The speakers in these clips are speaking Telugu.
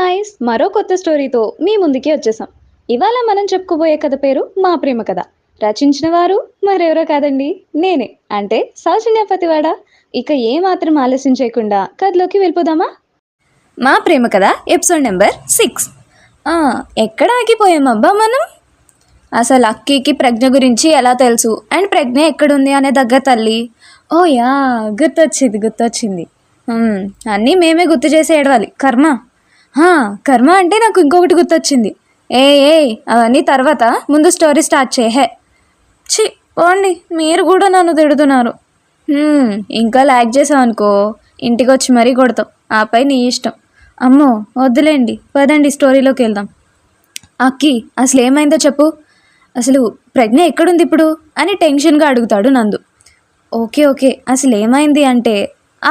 గాయ్స్ మరో కొత్త స్టోరీతో మీ ముందుకి వచ్చేసాం. ఇవాళ మనం చెప్పుకోబోయే కథ పేరు మా ప్రేమ కథ. రచించిన వారు మరెవరో కాదండి, నేనే, అంటే సౌజన్య పతివాడ. ఇక ఏ మాత్రం ఆలస్యం చేయకుండా కథలోకి వెళ్ళిపోదామా. మా ప్రేమ కథ ఎపిసోడ్ నెంబర్ 6. ఎక్కడ ఆగిపోయామబ్బా మనం? అసలు అక్కీకి ప్రజ్ఞ గురించి ఎలా తెలుసు అండ్ ప్రజ్ఞ ఎక్కడుంది అనే దగ్గర తల్లి. ఓ యా, గుర్తొచ్చింది. అన్నీ మేమే గుర్తు చేసి ఏడవాలి, కర్మ. కర్మ అంటే నాకు ఇంకొకటి గుర్తొచ్చింది. ఏ అవన్నీ తర్వాత, ముందు స్టోరీ స్టార్ట్ చేయహే. పోండి, మీరు కూడా నన్ను తిడుతున్నారు. ఇంకా లాగ్ చేసావు అనుకో, ఇంటికి వచ్చి మరీ కొడతావు. ఆపై నీ ఇష్టం. అమ్మో వద్దులేండి, పదండి స్టోరీలోకి వెళ్దాం. అక్కి, అసలు ఏమైందో చెప్పు. అసలు ప్రజ్ఞ ఎక్కడుంది ఇప్పుడు అని టెన్షన్గా అడుగుతాడు నందు. ఓకే, అసలు ఏమైంది అంటే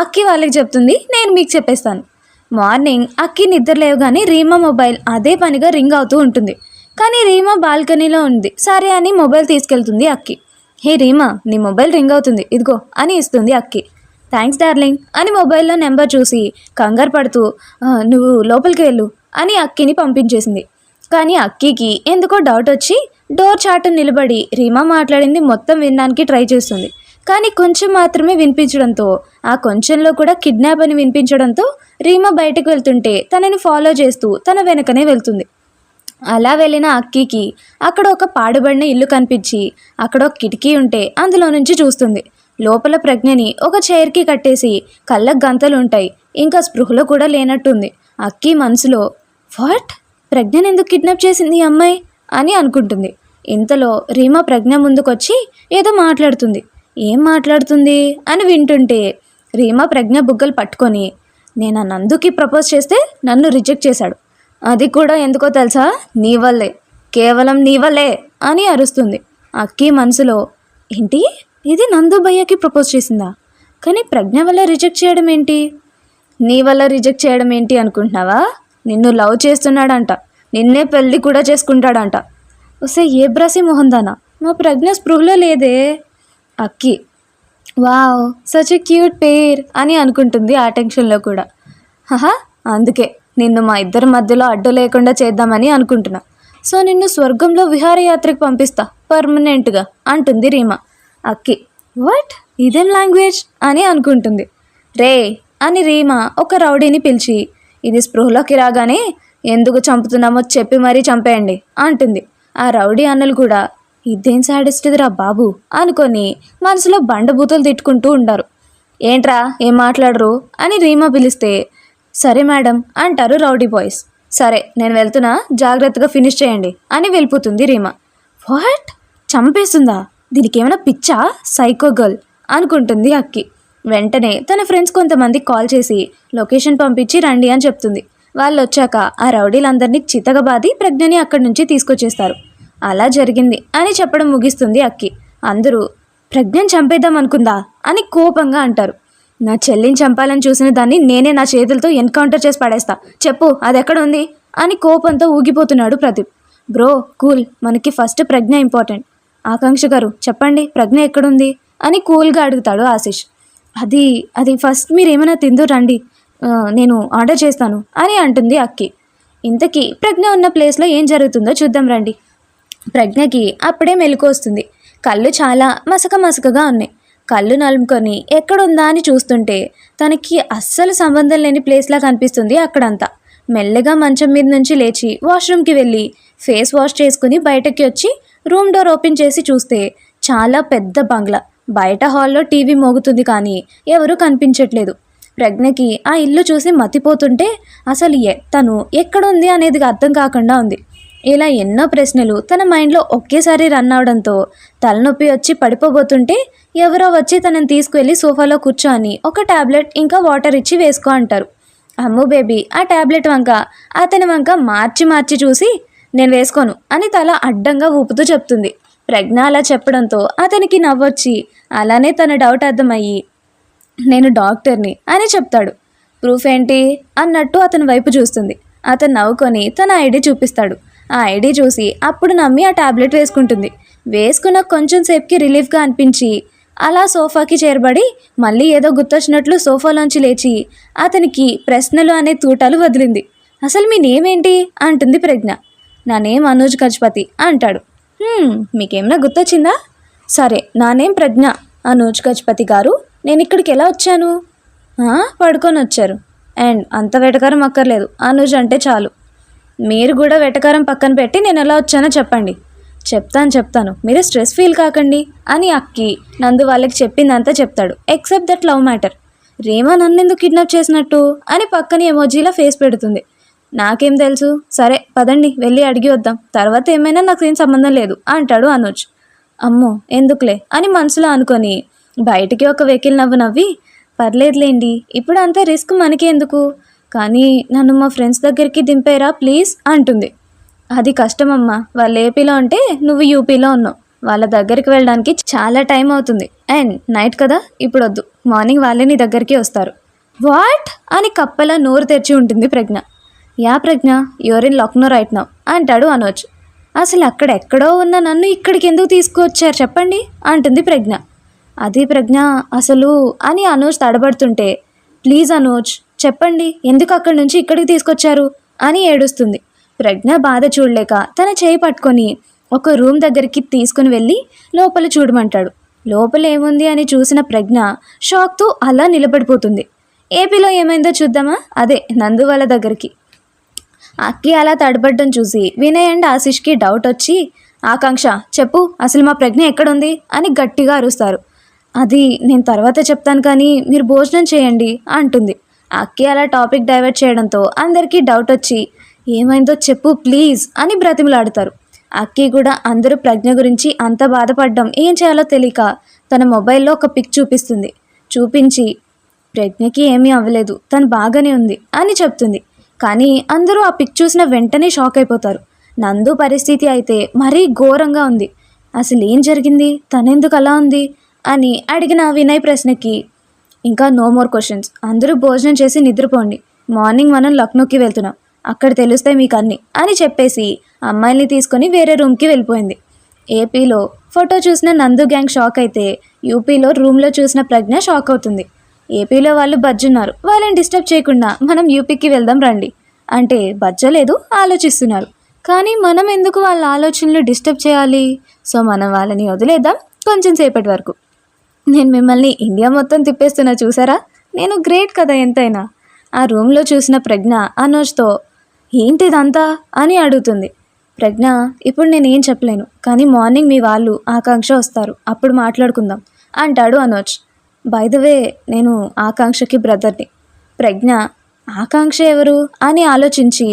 అక్కి వాళ్ళకి చెప్తుంది, నేను మీకు చెప్పేస్తాను. మార్నింగ్ అక్కి నిద్ర లేవగానే రీమా మొబైల్ అదే పనిగా రింగ్ అవుతూ ఉంటుంది. కానీ రీమా బాల్కనీలో ఉంది. సరే అని మొబైల్ తీసుకెళ్తుంది అక్కి. హే రీమా, నీ మొబైల్ రింగ్ అవుతుంది, ఇదిగో అని ఇస్తుంది అక్కి. థ్యాంక్స్ డార్లింగ్ అని మొబైల్లో నెంబర్ చూసి కంగారు పడుతూ నువ్వు లోపలికి వెళ్ళు అని అక్కిని పంపించేసింది. కానీ అక్కికి ఎందుకో డౌట్ వచ్చి డోర్ చాటు నిలబడి రీమా మాట్లాడింది మొత్తం వినడానికి ట్రై చేస్తుంది. కానీ కొంచెం మాత్రమే వినిపించడంతో, ఆ కొంచెంలో కూడా కిడ్నాప్ అని వినిపించడంతో రీమా బయటకు వెళ్తుంటే తనని ఫాలో చేస్తూ తన వెనకనే వెళ్తుంది. అలా వెళ్ళిన అక్కీకి అక్కడ ఒక పాడుబడిన ఇల్లు కనిపించి అక్కడ ఒక కిటికీ ఉంటే అందులో నుంచి చూస్తుంది. లోపల ప్రజ్ఞని ఒక చైర్కి కట్టేసి కళ్ళకు గంతలు ఉంటాయి. ఇంకా స్పృహలో కూడా లేనట్టుంది. అక్కీ మనసులో వాట్, ప్రజ్ఞని ఎందుకు కిడ్నాప్ చేసింది ఈ అమ్మాయి అని అనుకుంటుంది. ఇంతలో రీమా ప్రజ్ఞ ముందుకొచ్చి ఏదో మాట్లాడుతుంది. ఏం మాట్లాడుతుంది అని వింటుంటే రీమా ప్రజ్ఞ బుగ్గలు పట్టుకొని, నేను ఆ నందుకి ప్రపోజ్ చేస్తే నన్ను రిజెక్ట్ చేశాడు, అది కూడా ఎందుకో తెలుసా, నీ వల్లే, కేవలం నీ వల్లే అని అరుస్తుంది. అక్కీ మనసులో ఏంటి, ఇది నందు భయ్యకి ప్రపోజ్ చేసిందా? కానీ ప్రజ్ఞ వల్ల రిజెక్ట్ చేయడం ఏంటి? నీ వల్ల రిజెక్ట్ చేయడం ఏంటి అనుకుంటున్నావా? నిన్ను లవ్ చేస్తున్నాడంట, నిన్నే పెళ్ళి కూడా చేసుకుంటాడంట. వస్తే ఏ బ్రాసి మొహందానా, మా ప్రజ్ఞ స్పృహలో లేదే. అక్కి వావ్, సచ్ ఎ క్యూట్ పేర్ అని అనుకుంటుంది ఆ టెన్షన్లో కూడా. అందుకే నిన్ను మా ఇద్దరి మధ్యలో అడ్డు లేకుండా చేద్దామని అనుకుంటున్నా. సో నిన్ను స్వర్గంలో విహారయాత్రకు పంపిస్తా పర్మనెంట్గా అంటుంది రీమా. అక్కి వాట్, ఇదేం లాంగ్వేజ్ అని అనుకుంటుంది. రే అని రీమా ఒక రౌడీని పిలిచి, ఇది స్పృహలోకి రాగానే ఎందుకు చంపుతున్నామో చెప్పి మరీ చంపేయండి అంటుంది. ఆ రౌడీ అన్నలు కూడా ఇదేం సాడిస్ట్దిరా బాబు అనుకొని మనసులో బండబూతులు తిట్టుకుంటూ ఉంటారు. ఏంట్రా ఏం మాట్లాడరు అని రీమా పిలిస్తే, సరే మేడం అంటారు రౌడీ బాయ్స్. సరే నేను వెళ్తున్నా, జాగ్రత్తగా ఫినిష్ చేయండి అని వెళ్ళిపోతుంది రీమా. వాట్, చంపేస్తుందా? దీనికి ఏమైనా పిచ్చా, సైకో గర్ల్ అనుకుంటుంది అక్కి. వెంటనే తన ఫ్రెండ్స్ కొంతమంది కాల్ చేసి లొకేషన్ పంపించి రండి అని చెప్తుంది. వాళ్ళు వచ్చాక ఆ రౌడీలందరినీ చితగబాది ప్రజ్ఞని అక్కడి నుంచి తీసుకొచ్చేస్తారు. అలా జరిగింది అని చెప్పడం ముగిస్తుంది అక్కి. అందరూ ప్రజ్ఞని చంపేద్దాం అనుకుందా అని కోపంగా అంటారు. నా చెల్లిని చంపాలని చూసిన దాన్ని నేనే నా చేతులతో ఎన్కౌంటర్ చేసి పడేస్తా, చెప్పు అది ఎక్కడ ఉంది అని కోపంతో ఊగిపోతున్నాడు ప్రదీప్. బ్రో కూల్, మనకి ఫస్ట్ ప్రజ్ఞ ఇంపార్టెంట్. ఆకాంక్ష గారు చెప్పండి, ప్రజ్ఞ ఎక్కడుంది అని కూల్గా అడుగుతాడు ఆశిష్. అది ఫస్ట్ మీరు ఏమైనా తిందు రండి, నేను ఆర్డర్ చేస్తాను అని అంటుంది అక్కి. ఇంతకీ ప్రజ్ఞ ఉన్న ప్లేస్లో ఏం జరుగుతుందో చూద్దాం రండి. ప్రజ్ఞకి అప్పుడే మెలకు వస్తుంది. కళ్ళు చాలా మసకగా ఉన్నాయి. కళ్ళు నలుముకొని ఎక్కడుందా అని చూస్తుంటే తనకి అస్సలు సంబంధం లేని ప్లేస్లా కనిపిస్తుంది అక్కడంతా. మెల్లగా మంచం మీద నుంచి లేచి వాష్రూమ్కి వెళ్ళి ఫేస్ వాష్ చేసుకుని బయటకి వచ్చి రూమ్ డోర్ ఓపెన్ చేసి చూస్తే చాలా పెద్ద బంగ్లా. బయట హాల్లో టీవీ మోగుతుంది కానీ ఎవరూ కనిపించట్లేదు. ప్రజ్ఞకి ఆ ఇల్లు చూసి మతిపోతుంటే అసలు తను ఎక్కడుంది అనేది అర్థం కాకుండా ఉంది. ఇలా ఎన్నో ప్రశ్నలు తన మైండ్లో ఒకేసారి రన్ అవడంతో తలనొప్పి వచ్చి పడిపోబోతుంటే ఎవరో వచ్చి తనని తీసుకువెళ్ళి సోఫాలో కూర్చొని ఒక టాబ్లెట్ ఇంకా వాటర్ ఇచ్చి వేసుకో అంటారు. అమ్ము బేబీ ఆ టాబ్లెట్ వంక అతని వంక మార్చి చూసి నేను వేసుకోను అని తల అడ్డంగా ఊపుతూ చెప్తుంది. ప్రజ్ఞ అలా చెప్పడంతో అతనికి నవ్వొచ్చి అలానే తన డౌట్ అర్థమయ్యి నేను డాక్టర్ని అని చెప్తాడు. ప్రూఫ్ ఏంటి అన్నట్టు అతని వైపు చూస్తుంది. అతను నవ్వుకొని తన ఐడి చూపిస్తాడు. ఆ ఐడి చూసి అప్పుడు నమ్మి ఆ టాబ్లెట్ వేసుకుంటుంది. వేసుకున్న కొంచెం సేపుకి రిలీఫ్గా అనిపించి అలా సోఫాకి చేరబడి మళ్ళీ ఏదో గుర్తొచ్చినట్లు సోఫాలోంచి లేచి అతనికి ప్రశ్నలు అనే తూటాలు వదిలింది. అసలు మీ నేమ్ ఏంటి అంటుంది ప్రజ్ఞ. నా నేమ్ అనూజ్ గజపతి అంటాడు. మీకేమైనా గుర్తొచ్చిందా? సరే, నా నేమ్ ప్రజ్ఞ. అనూజ్ గజపతి గారు, నేను ఇక్కడికి ఎలా వచ్చాను? పడుకొని వచ్చారు. అండ్ అంత వెటకారం అక్కర్లేదు, అనూజ్ అంటే చాలు. మీరు కూడా వెటకారం పక్కన పెట్టి నేను ఎలా వచ్చానో చెప్పండి. చెప్తాను, మీరు స్ట్రెస్ ఫీల్ కాకండి అని అక్కి నందు వాళ్ళకి చెప్పిందంతా చెప్తాడు, ఎక్సెప్ట్ దట్ లవ్ మ్యాటర్. రేమా నన్నెందుకు కిడ్నాప్ చేసినట్టు అని పక్కన ఎమోజీలా ఫేస్ పెడుతుంది. నాకేం తెలుసు, సరే పదండి వెళ్ళి అడిగి వద్దాం, తర్వాత ఏమైనా నాకేం సంబంధం లేదు అంటాడు అనూజ్. అమ్మో ఎందుకులే అని మనసులో అనుకొని బయటికి ఒక వెకిల్ నవ్వు నవ్వి, పర్లేదులేండి ఇప్పుడు అంత రిస్క్ మనకి ఎందుకు, కానీ నన్ను మా ఫ్రెండ్స్ దగ్గరికి దింపేరా ప్లీజ్ అంటుంది. అది కష్టమమ్మా, వాళ్ళు ఏపీలో ఉంటే నువ్వు యూపీలో ఉన్నావు, వాళ్ళ దగ్గరికి వెళ్ళడానికి చాలా టైం అవుతుంది, అండ్ నైట్ కదా ఇప్పుడు వద్దు, మార్నింగ్ వాళ్ళే నీ దగ్గరికి వస్తారు. వాట్ అని కప్పలా నోరు తెరిచి ఉంటుంది Pragya. Yeah Pragya, you're in Lucknow right now అంటాడు అనోజ్. అసలు అక్కడెక్కడో ఉన్న నన్ను ఇక్కడికి ఎందుకు తీసుకువచ్చారు చెప్పండి అంటుంది ప్రజ్ఞ. అది ప్రజ్ఞ అసలు అని అనోజ్ తడబడుతుంటే, ప్లీజ్ అనోజ్ చెప్పండి ఎందుకు అక్కడి నుంచి ఇక్కడికి తీసుకొచ్చారు అని ఏడుస్తుంది. ప్రజ్ఞ బాధ చూడలేక తన చేయి పట్టుకొని ఒక రూమ్ దగ్గరికి తీసుకుని వెళ్ళి లోపల చూడమంటాడు. లోపల ఏముంది అని చూసిన ప్రజ్ఞ షాక్తో అలా నిలబడిపోతుంది. ఏపీలో ఏమైందో చూద్దామా, అదే నందు వాళ్ళ దగ్గరికి. అక్కి అలా తడబడ్డం చూసి వినయ్ అండ్ ఆశిష్కి డౌట్ వచ్చి, ఆకాంక్ష చెప్పు అసలు మా ప్రజ్ఞ ఎక్కడుంది అని గట్టిగా అరుస్తారు. అది నేను తర్వాత చెప్తాను కానీ మీరు భోజనం చేయండి అంటుంది. అక్కి అలా టాపిక్ డైవర్ట్ చేయడంతో అందరికీ డౌట్ వచ్చి, ఏమైందో చెప్పు ప్లీజ్ అని బ్రతిమలాడతారు. అక్కి కూడా అందరూ ప్రజ్ఞ గురించి అంత బాధపడ్డం ఏం చేయాలో తెలియక తన మొబైల్లో ఒక పిక్ చూపిస్తుంది. చూపించి ప్రజ్ఞకి ఏమీ అవ్వలేదు, తను బాగానే ఉంది అని చెప్తుంది. కానీ అందరూ ఆ పిక్ చూసిన వెంటనే షాక్ అయిపోతారు. నందు పరిస్థితి అయితే మరీ ఘోరంగా ఉంది. అసలు ఏం జరిగింది, తనెందుకు అలా ఉంది అని అడిగిన వినయ్ ప్రశ్నకి ఇంకా నో మోర్ క్వశ్చన్స్, అందరూ భోజనం చేసి నిద్రపోండి, మార్నింగ్ మనం లక్నోకి వెళ్తున్నాం, అక్కడ తెలుస్తాయి మీకు అన్నీ అని చెప్పేసి అమ్మాయిల్ని తీసుకొని వేరే రూమ్కి వెళ్ళిపోయింది. ఏపీలో ఫోటో చూసిన నందు గ్యాంగ్ షాక్ అయితే యూపీలో రూమ్లో చూసిన ప్రజ్ఞ షాక్ అవుతుంది. ఏపీలో వాళ్ళు బజ్జున్నారు, వాళ్ళని డిస్టర్బ్ చేయకుండా మనం యూపీకి వెళ్దాం రండి అంటే బజ్జలేదు, ఆలోచిస్తున్నారు. కానీ మనం ఎందుకు వాళ్ళ ఆలోచనలు డిస్టర్బ్ చేయాలి, సో మనం వాళ్ళని వదిలేద్దాం కొంచెం సేపటి వరకు. నేను మిమ్మల్ని ఇండియా మొత్తం తిప్పేస్తున్నా చూసారా, నేను గ్రేట్ కదా ఎంతైనా. ఆ రూమ్లో చూసిన ప్రజ్ఞ అనోజ్తో ఏంటిదంతా అని అడుగుతుంది. ప్రజ్ఞ ఇప్పుడు నేనేం చెప్పలేను, కానీ మార్నింగ్ మీ వాళ్ళు ఆకాంక్ష వస్తారు, అప్పుడు మాట్లాడుకుందాం అంటాడు అనోజ్. బై ద వే నేను ఆకాంక్షకి బ్రదర్ని. ప్రజ్ఞ ఆకాంక్ష ఎవరు అని ఆలోచించి,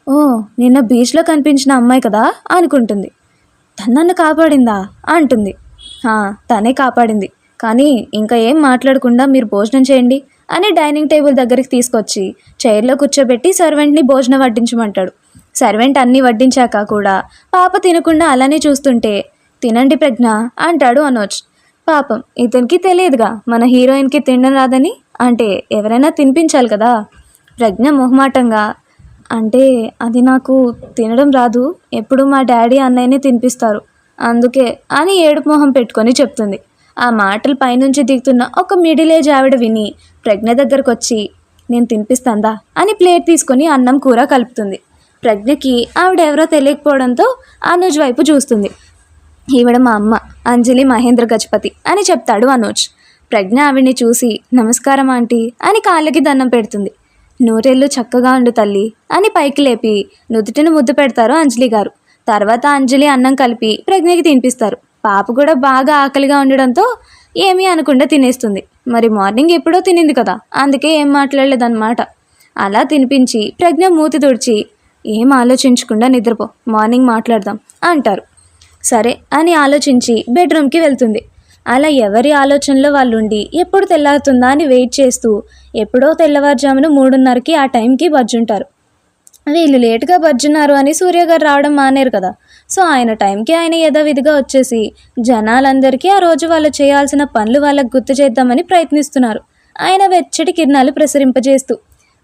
ఓ నిన్న బీచ్లో కనిపించిన అమ్మాయి కదా అనుకుంటుంది. తనన్ను కాపాడిందా అంటుంది. తనే కాపాడింది, కానీ ఇంకా ఏం మాట్లాడకుండా మీరు భోజనం చేయండి అని డైనింగ్ టేబుల్ దగ్గరికి తీసుకొచ్చి చైర్లో కూర్చోబెట్టి సర్వెంట్ని భోజనం వడ్డించమంటాడు. సర్వెంట్ అన్నీ వడ్డించాక కూడా పాప తినకుండా అలానే చూస్తుంటే, తినండి ప్రజ్ఞ అంటాడు అనోజ్. పాపం ఇతనికి తెలియదుగా మన హీరోయిన్కి తినడం రాదని, అంటే ఎవరైనా తినిపించాలి కదా. ప్రజ్ఞ మొహమాటంగా, అంటే అది నాకు తినడం రాదు, ఎప్పుడు మా డాడీ అన్నయ్యని తినిపిస్తారు అందుకే అని ఏడుపు మొహం పెట్టుకొని చెప్తుంది. ఆ మాటలు పైనుంచి దిగుతున్న ఒక మిడిల్ ఏజ్ ఆవిడ విని ప్రజ్ఞ దగ్గరకు వచ్చి, నేను తినిపిస్తాందా అని ప్లేట్ తీసుకొని అన్నం కూర కలుపుతుంది. ప్రజ్ఞకి ఆవిడెవరో తెలియకపోవడంతో అనూజ్ వైపు చూస్తుంది. ఈవిడ మా అమ్మ అంజలి మహేంద్ర గజపతి అని చెప్తాడు అనూజ్. ప్రజ్ఞ ఆవిడ్ని చూసి నమస్కారం ఆంటీ అని కాళ్ళకి దండం పెడుతుంది. నూరేళ్ళు చక్కగా ఉండు తల్లి అని పైకి లేపి నుదుటిని ముద్దు పెడతారు అంజలి గారు. తర్వాత అంజలి అన్నం కలిపి ప్రజ్ఞకి తినిపిస్తారు. పాప కూడా బాగా ఆకలిగా ఉండడంతో ఏమీ అనకుండా తినేస్తుంది. మరి మార్నింగ్ ఎప్పుడో తినింది కదా, అందుకే ఏం మాట్లాడలేదన్నమాట. అలా తినిపించి ప్రజ్ఞ మూతి తుడిచి, ఏం ఆలోచించకుండా నిద్రపో, మార్నింగ్ మాట్లాడదాం అంటారు. సరే అని ఆలోచించి బెడ్రూమ్కి వెళ్తుంది. అలా ఎవరి ఆలోచనలో వాళ్ళు ఉండి ఎప్పుడు తెల్లారుతుందా అని వెయిట్ చేస్తూ ఎప్పుడో తెల్లవారుజామున 3:30కి ఆ టైంకి బజ్జుంటారు. వీళ్ళు లేటుగా బజ్జున్నారు అని సూర్య గారు రావడం మానేరు కదా, సో ఆయన టైంకి ఆయన యథావిధిగా వచ్చేసి జనాలందరికీ ఆ రోజు వాళ్ళు చేయాల్సిన పనులు వాళ్ళకు గుర్తు చేద్దామని ప్రయత్నిస్తున్నారు. ఆయన వెచ్చటి కిరణాలు ప్రసరింపజేస్తూ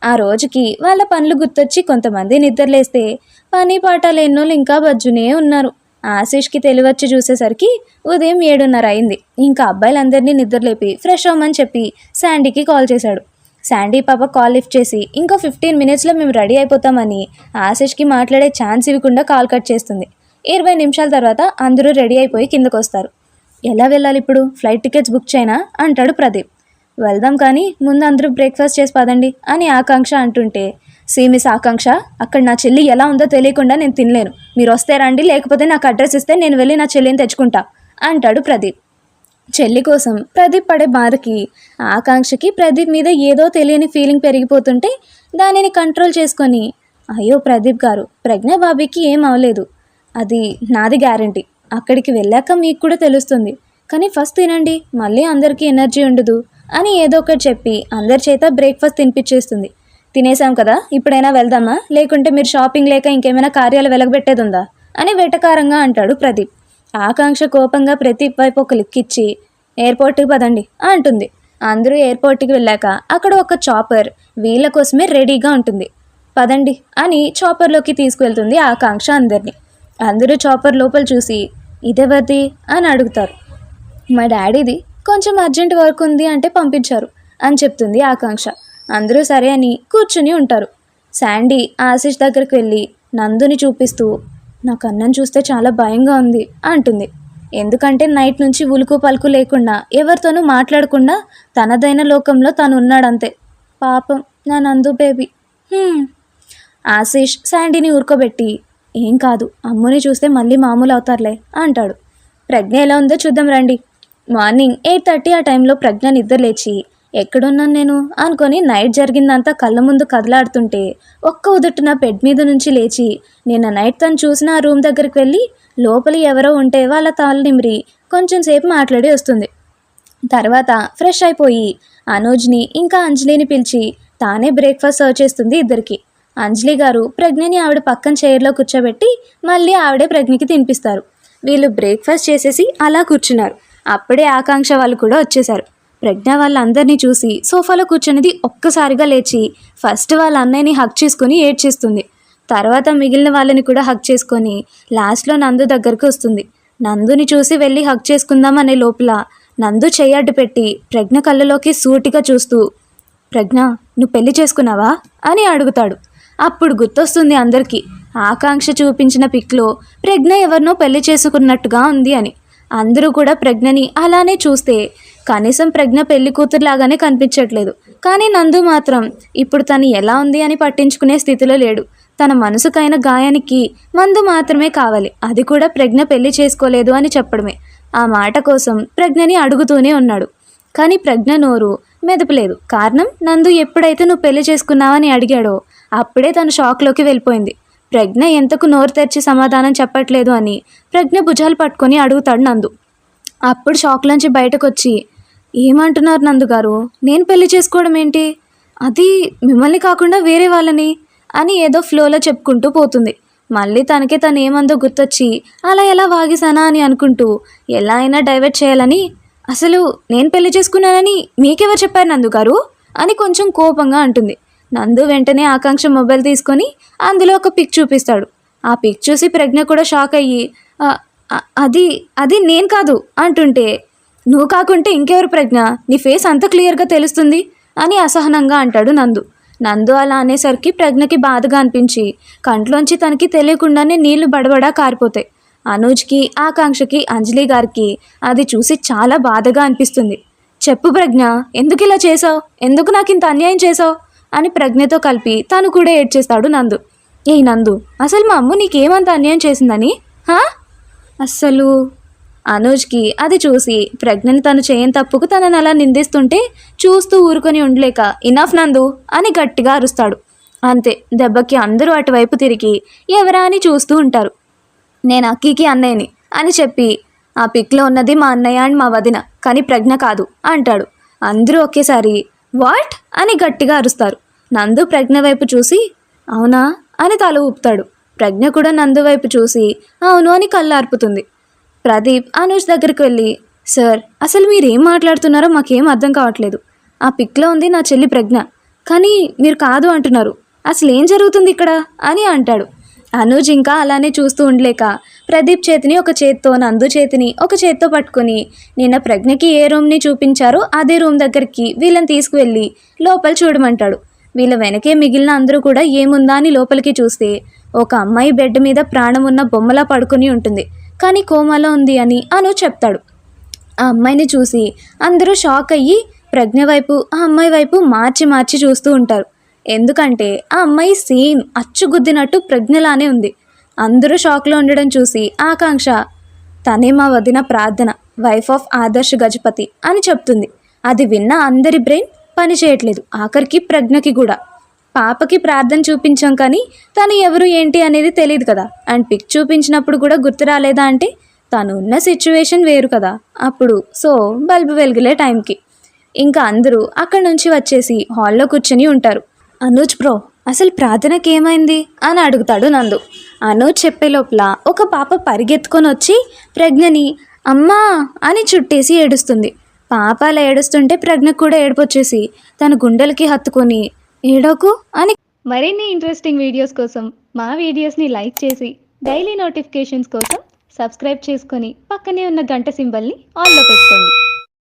ఆ రోజుకి వాళ్ళ పనులు గుర్తొచ్చి కొంతమంది నిద్రలేస్తే పని పాట లేనోళ్ళు ఇంకా బజ్జునే ఉన్నారు. ఆశీష్కి తెలివచ్చి చూసేసరికి ఉదయం 7:30 అయింది. ఇంకా అబ్బాయిలందరినీ నిద్రలేపి ఫ్రెష్ అవ్వమని చెప్పి శాండీకి కాల్ చేశాడు. శాండీ పాప కాల్ లిఫ్ట్ చేసి ఇంకో 15 మినిట్స్లో మేము రెడీ అయిపోతామని ఆశిష్కి మాట్లాడే ఛాన్స్ ఇవ్వకుండా కాల్ కట్ చేస్తుంది. 20 నిమిషాల తర్వాత అందరూ రెడీ అయిపోయి కిందకు వస్తారు. ఎలా వెళ్ళాలి ఇప్పుడు? ఫ్లైట్ టికెట్స్ బుక్ చేయనా అంటాడు ప్రదీప్. వెళ్దాం కానీ ముందు అందరూ బ్రేక్ఫాస్ట్ చేసి పదండి అని ఆకాంక్ష అంటుంటే, మిస్ ఆకాంక్ష, అక్కడ నా చెల్లి ఎలా ఉందో తెలియకుండా నేను తినలేను. మీరు వస్తే రండి, లేకపోతే నాకు అడ్రస్ ఇస్తే నేను వెళ్ళి నా చెల్లిని తెచ్చుకుంటా అంటాడు ప్రదీప్. చెల్లి కోసం ప్రదీప్ పడే బాధకి ఆకాంక్షకి ప్రదీప్ మీద ఏదో తెలియని ఫీలింగ్ పెరిగిపోతుంటే దానిని కంట్రోల్ చేసుకొని, అయ్యో ప్రదీప్ గారు, ప్రజ్ఞా బాబీకి ఏం అవలేదు, అది నాది గ్యారంటీ. అక్కడికి వెళ్ళాక మీకు కూడా తెలుస్తుంది. కానీ ఫస్ట్ తినండి, మళ్ళీ అందరికీ ఎనర్జీ ఉండదు అని ఏదో ఒకటి చెప్పి అందరి చేత బ్రేక్ఫాస్ట్ తినిపించేస్తుంది. తినేసాం కదా, ఇప్పుడైనా వెళ్దామా, లేకుంటే మీరు షాపింగ్ లేక ఇంకేమైనా కార్యాలు వెలగబెట్టేది ఉందా అని వెటకారంగా అంటాడు ప్రదీప్. ఆకాంక్ష కోపంగా ప్రదీప్ వైపు ఒక లిక్ ఇచ్చి ఎయిర్పోర్ట్కి పదండి అంటుంది. అందరూ ఎయిర్పోర్ట్కి వెళ్ళాక అక్కడ ఒక చాపర్ వీళ్ళ కోసమే రెడీగా ఉంటుంది. పదండి అని చాపర్లోకి తీసుకువెళ్తుంది ఆకాంక్ష అందరినీ. అందరూ చాపర్ లోపల చూసి ఇదెవరిది అని అడుగుతారు. మా డాడీది, కొంచెం అర్జెంట్ వర్క్ ఉంది అంటే పంపించారు అని చెప్తుంది ఆకాంక్ష. అందరూ సరే అని కూర్చుని ఉంటారు. శాండీ ఆశిష్ దగ్గరికి వెళ్ళి నందుని చూపిస్తూ, నాకు అన్నం చూస్తే చాలా భయంగా ఉంది అంటుంది. ఎందుకంటే నైట్ నుంచి ఉలుకు పలుకు లేకుండా ఎవరితోనూ మాట్లాడకుండా తనదైన లోకంలో తను ఉన్నాడంతే. పాపం నా నందు బేబీ. ఆశిష్ శాండీని ఊరుకోబెట్టి, ఏం కాదు, అమ్ముని చూస్తే మళ్ళీ మామూలు అవుతారులే అంటాడు. ప్రజ్ఞ ఎలా ఉందో చూద్దాం రండి. మార్నింగ్ 8:30 ఆ టైంలో ప్రజ్ఞ నిద్ర లేచి ఎక్కడున్నాను నేను అనుకొని నైట్ జరిగిందంతా కళ్ళ ముందు కదలాడుతుంటే ఒక్క ఉదుట్టున బెడ్ మీద నుంచి లేచి నిన్న నైట్ తను చూసిన ఆ రూమ్ దగ్గరికి వెళ్ళి లోపల ఎవరో ఉంటే వాళ్ళ తాళ్ళు నిమిరి కొంచెం సేపు మాట్లాడి వస్తుంది. తర్వాత ఫ్రెష్ అయిపోయి అనూజ్ని ఇంకా అంజలిని పిలిచి తానే బ్రేక్ఫాస్ట్ సర్వ్ చేస్తుంది ఇద్దరికి. అంజలి గారు ప్రజ్ఞని ఆవిడ పక్కన చైర్లో కూర్చోబెట్టి మళ్ళీ ఆవిడే ప్రజ్ఞకి తినిపిస్తారు. వీళ్ళు బ్రేక్ఫాస్ట్ చేసేసి అలా కూర్చున్నారు. అప్పుడే ఆకాంక్ష వాళ్ళు కూడా వచ్చేశారు. ప్రజ్ఞ వాళ్ళందరినీ చూసి సోఫాలో కూర్చున్నది ఒక్కసారిగా లేచి ఫస్ట్ వాళ్ళ అన్నయ్యని హగ్ చేసుకుని ఏడ్చేస్తుంది. తర్వాత మిగిలిన వాళ్ళని కూడా హగ్ చేసుకొని లాస్ట్లో నందు దగ్గరకు వస్తుంది. నందుని చూసి వెళ్ళి హగ్ చేసుకుందామనే లోపల నందు చెయ్యడ్డు పెట్టి ప్రజ్ఞ కళ్ళలోకి సూటిగా చూస్తూ, ప్రజ్ఞ, నువ్వు పెళ్లి చేసుకున్నావా అని అడుగుతాడు. అప్పుడు గుర్తొస్తుంది అందరికీ ఆకాంక్ష చూపించిన పిక్లో ప్రజ్ఞ ఎవరినో పెళ్లి చేసుకున్నట్టుగా ఉంది అని. అందరూ కూడా ప్రజ్ఞని అలానే చూస్తే కనీసం ప్రజ్ఞ పెళ్లి కూతురులాగానే కనిపించట్లేదు. కానీ నందు మాత్రం ఇప్పుడు తను ఎలా ఉంది అని పట్టించుకునే స్థితిలో లేడు. తన మనసుకైన గాయానికి మందు మాత్రమే కావాలి, అది కూడా ప్రజ్ఞ పెళ్లి చేసుకోలేదు అని చెప్పడమే. ఆ మాట కోసం ప్రజ్ఞని అడుగుతూనే ఉన్నాడు. కానీ ప్రజ్ఞ నోరు మెదపలేదు. కారణం, నందు ఎప్పుడైతే నువ్వు పెళ్లి చేసుకున్నావని అడిగాడో అప్పుడే తను షాక్లోకి వెళ్ళిపోయింది. ప్రజ్ఞ ఎంతకు నోరు తెరిచి సమాధానం చెప్పట్లేదు అని ప్రజ్ఞ భుజాలు పట్టుకొని అడుగుతాడు నందు. అప్పుడు షాక్లోంచి బయటకు వచ్చి, ఏమంటున్నారు నందు గారు, నేను పెళ్లి చేసుకోవడం ఏంటి, అది మిమ్మల్ని కాకుండా వేరే వాళ్ళని అని ఏదో ఫ్లోలో చెప్పుకుంటూ పోతుంది. మళ్ళీ తనకే తను ఏమందో గుర్తొచ్చి అలా ఎలా వాగేశానా అని అనుకుంటూ ఎలా అయినా డైవర్ట్ చేయాలని, అసలు నేను పెళ్లి చేసుకున్నానని మీకెవరు చెప్పారు నందు గారు అని కొంచెం కోపంగా అంటుంది. నందు వెంటనే ఆకాంక్ష మొబైల్ తీసుకొని అందులో ఒక పిక్ చూపిస్తాడు. ఆ పిక్ చూసి ప్రజ్ఞ కూడా షాక్ అయ్యి, అది అది నేను కాదు అంటుంటే, నువ్వు కాకుంటే ఇంకెవరు ప్రజ్ఞ, నీ ఫేస్ అంత క్లియర్గా తెలుస్తుంది అని అసహనంగా అంటాడు నందు. నందు అలా అనేసరికి ప్రజ్ఞకి బాధగా అనిపించి కంట్లోంచి తనకి తెలియకుండానే నీళ్లు బడబడా కారిపోతాయి. అనూజ్కి, ఆకాంక్షకి, అంజలి గారికి అది చూసి చాలా బాధగా అనిపిస్తుంది. చెప్పు ప్రజ్ఞ, ఎందుకు ఇలా చేసావు, ఎందుకు నాకు ఇంత అన్యాయం చేసావు అని ప్రజ్ఞతో కలిపి తను కూడా ఏడ్చేస్తాడు నందు. ఏ నందు, అసలు మా అమ్మ నీకేమంత అన్యాయం చేసిందని? అస్సలు అనూజ్కి అది చూసి ప్రజ్ఞని తను చేయని తప్పుకు తనని అలా నిందిస్తుంటే చూస్తూ ఊరుకొని ఉండలేక, ఇనఫ్ నందు అని గట్టిగా అరుస్తాడు. అంతే, దెబ్బకి అందరూ అటువైపు తిరిగి ఎవరా అని చూస్తూ ఉంటారు. నేను అక్కీకి అన్నయ్యని అని చెప్పి, ఆ పిక్లో ఉన్నది మా అన్నయ్య అండ్ మా వదిన, కానీ ప్రజ్ఞ కాదు అంటాడు. అందరూ ఒకేసారి వాట్ అని గట్టిగా అరుస్తారు. నందు ప్రజ్ఞ వైపు చూసి అవునా అని తల ఊపుతాడు. ప్రజ్ఞ కూడా నందు వైపు చూసి అవును అని కళ్ళార్పుతుంది. ప్రదీప్ అనూజ్ దగ్గరికి వెళ్ళి, సార్, అసలు మీరేం మాట్లాడుతున్నారో మాకేం అర్థం కావట్లేదు. ఆ పిక్లో ఉంది నా చెల్లి ప్రజ్ఞ, కానీ మీరు కాదు అంటున్నారు. అసలు ఏం జరుగుతుంది ఇక్కడ అని అంటాడు. అనూజ్ ఇంకా అలానే చూస్తూ ఉండలేక ప్రదీప్ చేతిని ఒక చేత్తో, నందు చేతిని ఒక చేత్తో పట్టుకుని నిన్న ప్రజ్ఞకి ఏ రూమ్ని చూపించారో అదే రూమ్ దగ్గరికి వీళ్ళని తీసుకువెళ్ళి లోపల చూడమంటాడు. వీళ్ళ వెనకే మిగిలిన అందరూ కూడా ఏముందా అని లోపలికి చూస్తే ఒక అమ్మాయి బెడ్ మీద ప్రాణం ఉన్న బొమ్మలా పడుకుని ఉంటుంది, కానీ కోమాలో ఉంది అని అను చెప్తాడు. ఆ అమ్మాయిని చూసి అందరూ షాక్ అయ్యి ప్రజ్ఞ వైపు ఆ అమ్మాయి వైపు మార్చి మార్చి చూస్తూ ఉంటారు. ఎందుకంటే ఆ అమ్మాయి సేమ్ అచ్చుగుద్దినట్టు ప్రజ్ఞలానే ఉంది. అందరూ షాక్లో ఉండడం చూసి ఆకాంక్ష తనే మా వదిన ప్రార్థన, వైఫ్ ఆఫ్ ఆదర్శ్ గజపతి అని చెప్తుంది. అది విన్న అందరి బ్రెయిన్ పని చేయట్లేదు, ఆఖరికి ప్రజ్ఞకి కూడా. పాపకి ప్రార్థన చూపించాం కానీ తను ఎవరు ఏంటి అనేది తెలియదు కదా, అండ్ పిక్ చూపించినప్పుడు కూడా గుర్తు రాలేదా అంటే తను ఉన్న సిచ్యువేషన్ వేరు కదా అప్పుడు. సో బల్బు వెలుగులే టైంకి ఇంకా అందరూ అక్కడి నుంచి వచ్చేసి హాల్లో కూర్చొని ఉంటారు. అనూజ్ బ్రో, అసలు ప్రార్థనకి ఏమైంది అని అడుగుతాడు నందు. అనూజ్ చెప్పే లోపల ఒక పాప పరిగెత్తుకొని వచ్చి ప్రజ్ఞని అమ్మా అని చుట్టేసి ఏడుస్తుంది. పాప అలా ఏడుస్తుంటే ప్రజ్ఞకు కూడా ఏడుపొచ్చేసి తన గుండెలకి హత్తుకొని ఏడోకు అని. మరిన్ని ఇంట్రెస్టింగ్ వీడియోస్ కోసం మా వీడియోస్ని లైక్ చేసి డైలీ నోటిఫికేషన్స్ కోసం సబ్స్క్రైబ్ చేసుకొని పక్కనే ఉన్న గంట సింబల్ని ఆన్లో పెట్టుకోండి.